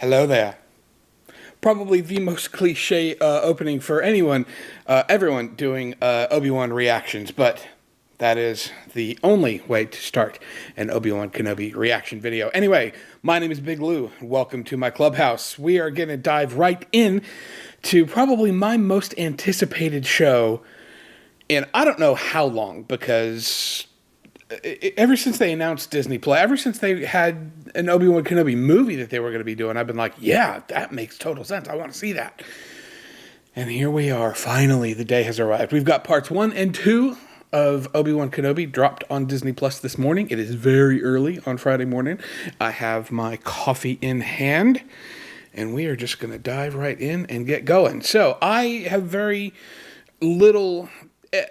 Hello there. Probably the most cliche opening for everyone doing Obi-Wan reactions, but that is the only way to start an Obi-Wan Kenobi reaction video. Anyway, my name is Big Lou. Welcome to my Clubhouse. We are going to dive right in to probably my most anticipated show in I don't know how long, because ever since they announced Disney Plus, ever since they had an Obi-Wan Kenobi movie that they were going to be doing, I've been like, yeah, that makes total sense. I want to see that. And here we are. Finally, the day has arrived. We've got parts 1 and 2 of Obi-Wan Kenobi dropped on Disney Plus this morning. It is very early on Friday morning. I have my coffee in hand, and we are just going to dive right in and get going. So I have very little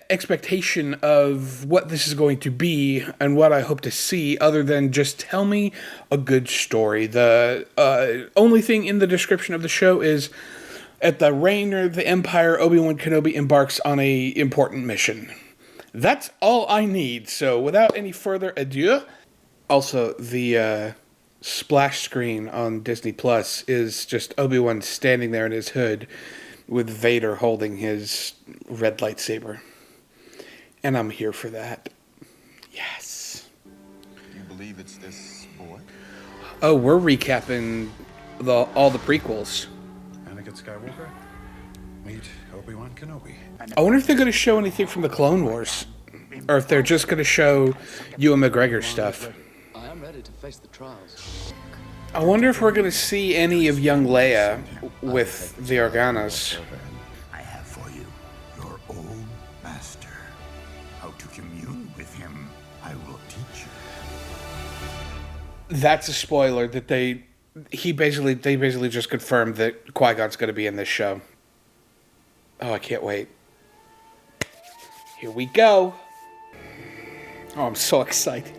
expectation of what this is going to be and what I hope to see, other than just tell me a good story. The only thing in the description of the show is, at the reign of the Empire, Obi-Wan Kenobi embarks on a important mission. That's all I need. So without any further ado, also the splash screen on Disney Plus is just Obi-Wan standing there in his hood with Vader holding his red lightsaber. And I'm here for that. Yes. You believe it's this boy? Oh, we're recapping all the prequels. Anakin Skywalker? Meet Obi-Wan Kenobi. I wonder if they're going to show anything from the Clone Wars, or if they're just going to show Ewan McGregor stuff. I am ready to face the trials. I wonder if we're going to see any of young Leia with the Organas. I have for you your old master. How to commune with him, I will teach you. That's a spoiler that they basically just confirmed that Qui-Gon's going to be in this show. Oh, I can't wait. Here we go. Oh, I'm so excited.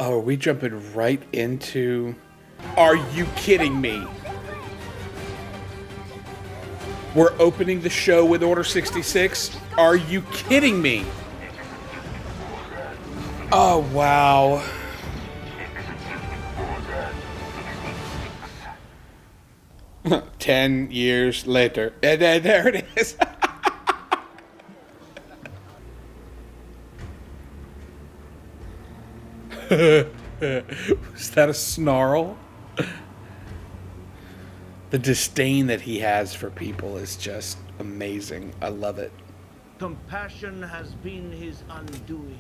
Oh, are we jumping right into... Are you kidding me? We're opening the show with Order 66? Are you kidding me? Oh, wow. "10 years later." There it is. Was that a snarl? The disdain that he has for people is just amazing. I love it. Compassion has been his undoing.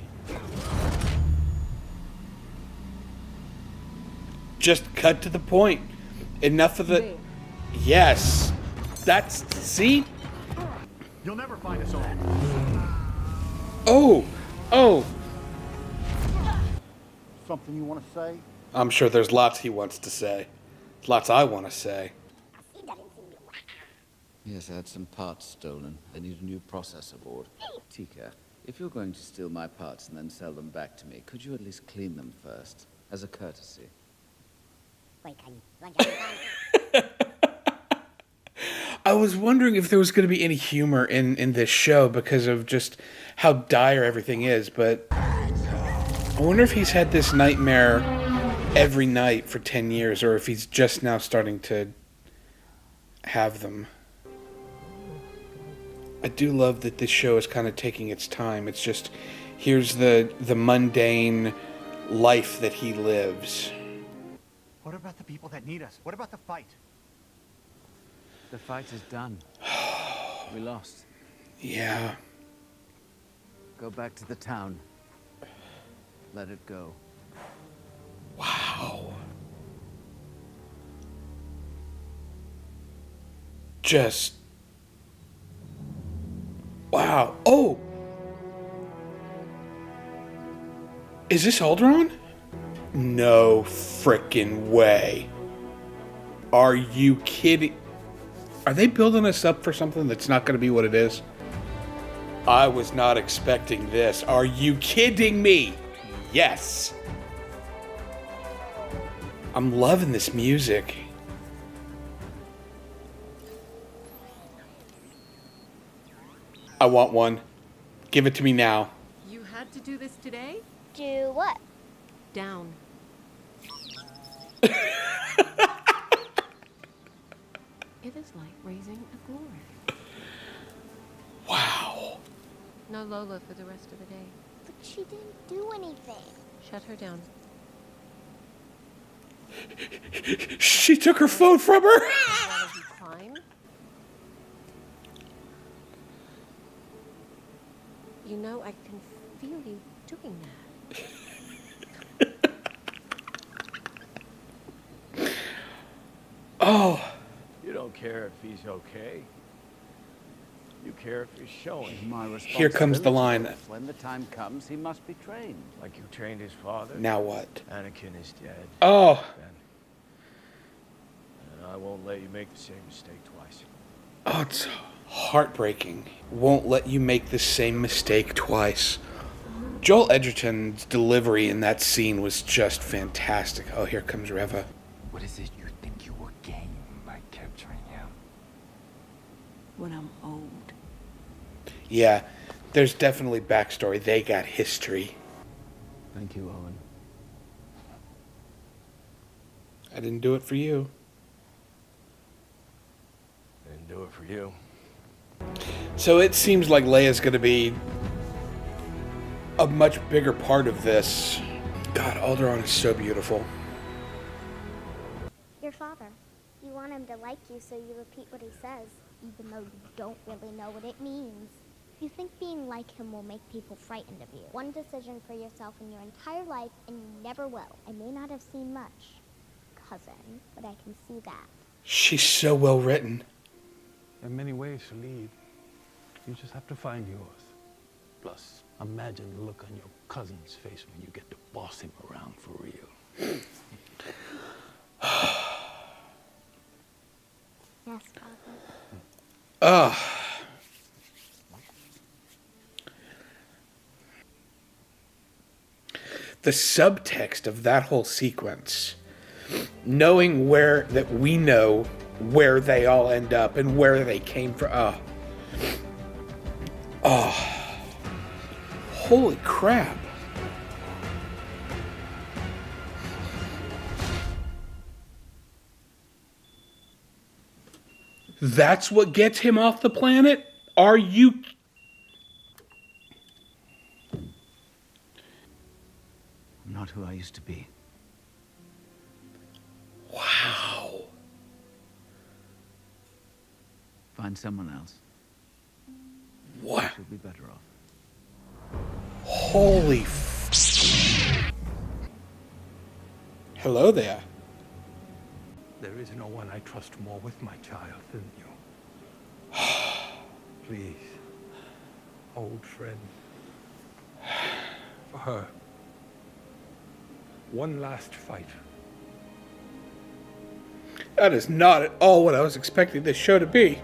Just cut to the point. Enough of the... Yes. That's... See? You'll never find us all. Oh. Oh. Something you want to say? I'm sure there's lots he wants to say. Lots I want to say. Yes, I had some parts stolen. I need a new processor board. Tika, if you're going to steal my parts and then sell them back to me, could you at least clean them first, as a courtesy? I was wondering if there was going to be any humor in this show because of just how dire everything is, but I wonder if he's had this nightmare every night for 10 years, or if he's just now starting to have them. I do love that this show is kind of taking its time. It's just, here's the mundane life that he lives. What about the people that need us? What about the fight? The fight is done. We lost. Yeah. Go back to the town. Let it go. Wow. Just... Wow. Oh! Is this Alderaan? No frickin' way. Are you kidding? Are they building us up for something that's not going to be what it is? I was not expecting this. Are you kidding me? Yes. I'm loving this music. I want one. Give it to me now. You had to do this today? Do what? Down. like raising a glory. Wow. No Lola for the rest of the day. But she didn't do anything. Shut her down. She took her phone from her. While you climb. You know, I can feel you doing that. Oh. You don't care if he's okay. You care if he's showing. My Here comes the line. When the time comes, he must be trained. Like you trained his father. Now what? Anakin is dead. Oh. And I won't let you make the same mistake twice. Oh, it's heartbreaking. Won't let you make the same mistake twice. Joel Edgerton's delivery in that scene was just fantastic. Oh, here comes Reva. What is it you think you will gain by capturing him? When I'm old. Yeah, there's definitely backstory. They got history. Thank you, Owen. I didn't do it for you. I didn't do it for you. So it seems like Leia's going to be a much bigger part of this. God, Alderaan is so beautiful. Your father. You want him to like you, so you repeat what he says, even though you don't really know what it means. You think being like him will make people frightened of you. One decision for yourself in your entire life, and you never will. I may not have seen much, cousin, but I can see that. She's so well written. There are many ways to lead. You just have to find yours. Plus, imagine the look on your cousin's face when you get to boss him around for real. Yes, Father. The subtext of that whole sequence, knowing where that we know where they all end up and where they came from. Holy crap. That's what gets him off the planet? Are you... I'm not who I used to be. Wow. Find someone else. What? You'll be better off. Holy Hello there. There is no one I trust more with my child than you. Please, old friend, for her, one last fight. That is not at all what I was expecting this show to be.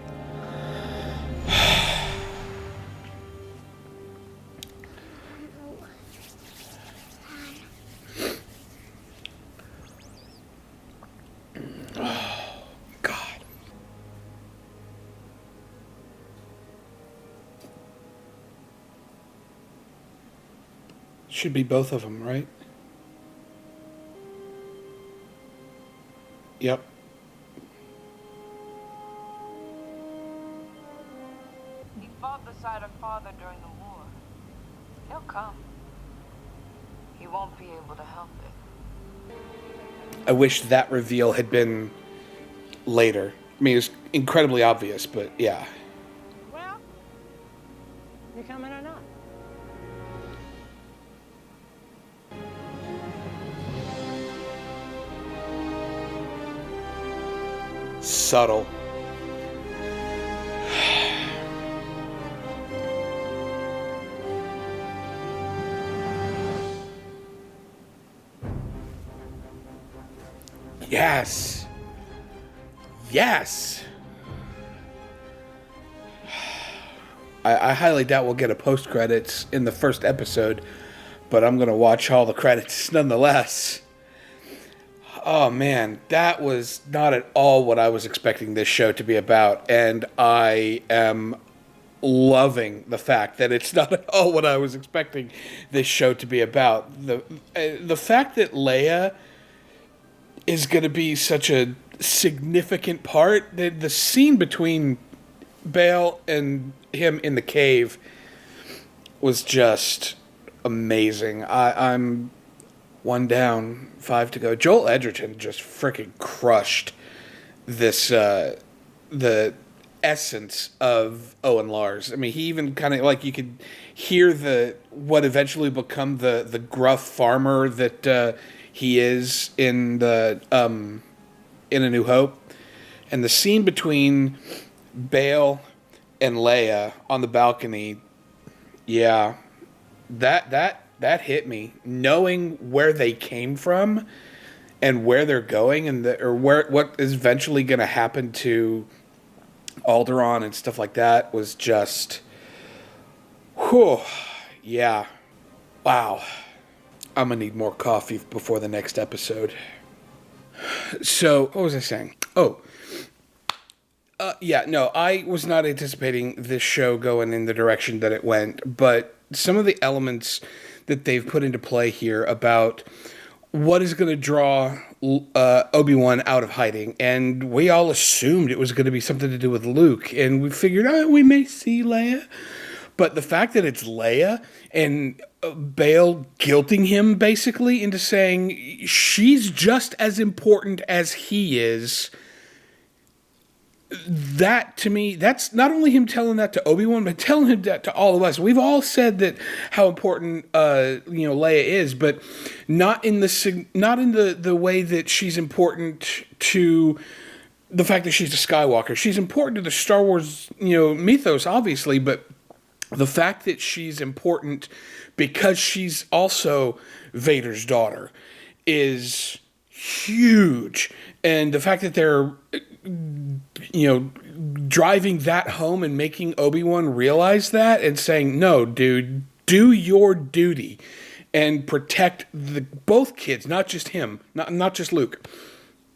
Should be both of them, right? Yep. He fought beside her father during the war. He'll come. He won't be able to help it. I wish that reveal had been later. I mean, it's incredibly obvious, but yeah. Well, you coming or not? Subtle. Yes. Yes. I highly doubt we'll get a post-credits in the first episode, but I'm going to watch all the credits nonetheless. Oh man, that was not at all what I was expecting this show to be about, and I am loving the fact that it's not at all what I was expecting this show to be about. The fact that Leia is going to be such a significant part. The scene between Bale and him in the cave was just amazing. I'm one down, 5 to go. Joel Edgerton just freaking crushed this, the essence of Owen Lars. I mean, he even kind of, like, you could hear what eventually become the gruff farmer that he is in in A New Hope. And the scene between Bale and Leia on the balcony, yeah, that hit me. Knowing where they came from and where they're going, and what is eventually going to happen to Alderaan and stuff like that was just, whew, yeah, wow. I'm gonna need more coffee before the next episode. So, what was I saying? Oh, yeah, no, I was not anticipating this show going in the direction that it went, but some of the elements that they've put into play here about what is going to draw Obi-Wan out of hiding, and we all assumed it was going to be something to do with Luke, and we figured, we may see Leia, but the fact that it's Leia and Bale guilting him basically into saying she's just as important as he is, that to me, that's not only him telling that to Obi-Wan, but telling him that to all of us. We've all said that how important Leia is, but not in the way that she's important to the fact that she's a Skywalker. She's important to the Star Wars mythos, obviously, but the fact that she's important because she's also Vader's daughter is huge. And the fact that they're driving that home and making Obi-Wan realize that and saying, no, dude, do your duty and protect both kids, not just him, not just Luke.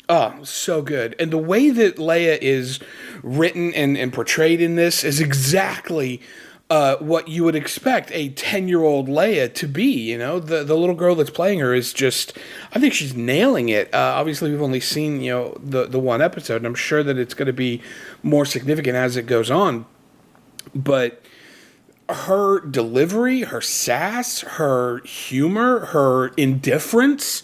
Oh, so good. And the way that Leia is written and portrayed in this is exactly what you would expect a 10-year-old Leia to be. The little girl that's playing her is just, I think she's nailing it. Obviously, we've only seen, the one episode, and I'm sure that it's going to be more significant as it goes on. But her delivery, her sass, her humor, her indifference,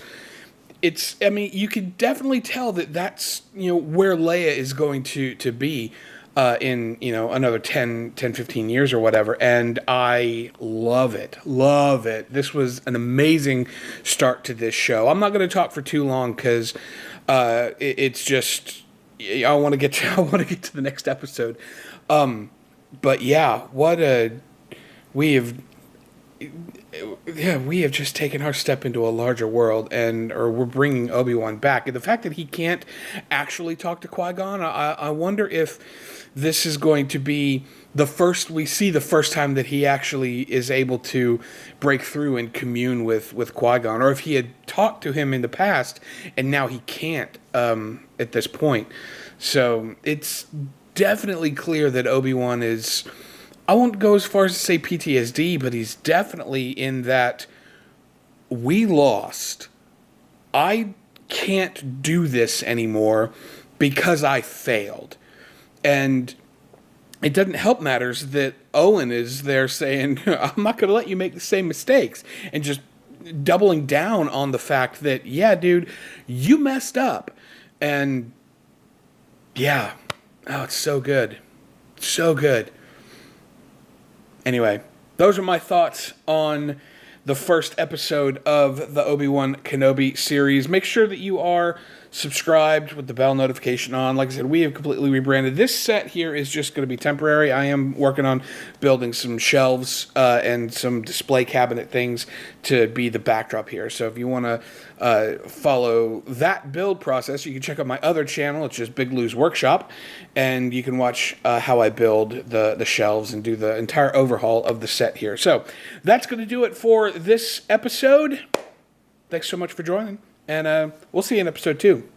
you can definitely tell that that's, where Leia is going to be in, another 10, 15 years or whatever. And I love it. This was an amazing start to this show. I'm not going to talk for too long because it's just, I want to get to the next episode. But yeah, we have just taken our step into a larger world, or we're bringing Obi-Wan back. And the fact that he can't actually talk to Qui-Gon, I wonder if this is going to be the first time that he actually is able to break through and commune with Qui-Gon, or if he had talked to him in the past and now he can't at this point. So it's definitely clear that Obi-Wan is, I won't go as far as to say PTSD, but he's definitely in that we lost. I can't do this anymore because I failed. And it doesn't help matters that Owen is there saying, I'm not going to let you make the same mistakes. And just doubling down on the fact that, yeah, dude, you messed up. And yeah, it's so good. So good. Anyway, those are my thoughts on the first episode of the Obi-Wan Kenobi series. Make sure that you are subscribed with the bell notification on. Like I said, we have completely rebranded. This set here is just going to be temporary. I am working on building some shelves and some display cabinet things to be the backdrop here. So if you want to follow that build process, you can check out my other channel. It's just Big Lou's Workshop, and you can watch how I build the shelves and do the entire overhaul of the set here. So that's going to do it for this episode. Thanks so much for joining. And we'll see you in episode 2.